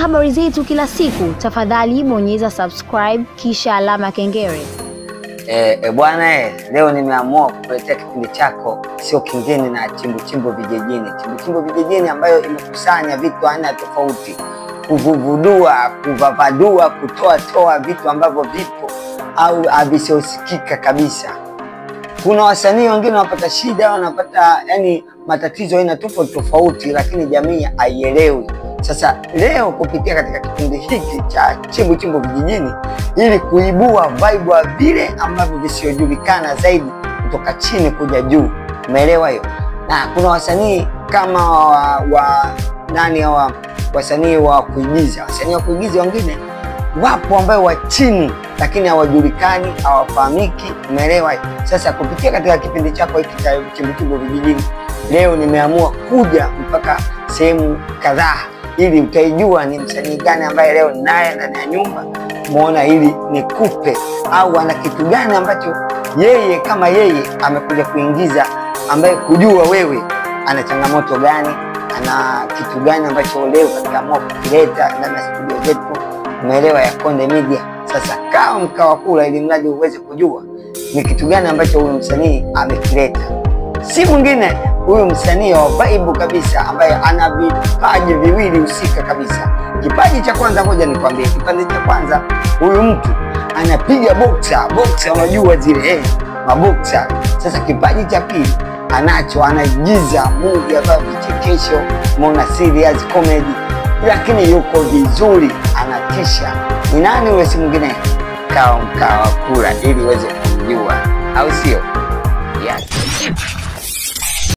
habari zetu kila siku, tafadhali bonyeza subscribe kisha alama kengele. Bwana, leo nimeamua kukuletea kipindi chako sio kingine na Chimbuchimbu Vijijini. Chimbuchimbu Vijijini ambayo imekusanya vitu aina tofauti, kuvuvudua, kuvavadua, kutoa vitu ambavyo vipo au havisiosikika kabisa. Kuna wasanii wengine wanapata shida, wanapata matatizo aina tofauti, lakini jamii haielewi. Sasa leo kupitia katika kipindi hiki cha Chimbuchimbu Vijijini, ili kuibua vibe wa vile ambavyo visiojulikana zaidi kutoka chini kuja juu. Umeelewa hiyo? Na kuna wasanii kama wasanii wa kuigiza. Wasanii wa kuigiza wengine wapo ambao wa chini lakini hawajulikani, hawafahamiki. Umeelewa hiyo? Sasa kupitia katika kipindi chako hiki cha Chimbuchimbu Vijijini, leo nimeamua kuja mpaka sehemu kadhaa ili utaijua ni msanii gani ambaye leo naye ndani ya nyumba muona, ili nikupe au ana kitu gani ambacho yeye kama yeye amekuja kuingiza, ambaye kujua wewe ana changamoto gani, ana kitu gani ambacho leo katika amua kukileta ndani ya studio zetu. Umeelewa, ya Konde Media. Sasa kama mkawa kula, ili mradi uweze kujua ni kitu gani ambacho huyu msanii amekileta. Si mwingine huyu msanii wa vibe kabisa, ambaye ana vipaji viwili husika kabisa. Kipaji cha kwanza, ngoja nikwambie, kipaji cha kwanza, huyu mtu anapiga boxer, unajua zile maboksa. Sasa kipaji cha pili anaigiza movie ambayo vichekesho, mona serious comedy, lakini yuko vizuri, anatisha. Ni nani huyo? Si mwingine, mkawa kula, ili uweze kujua, au sio?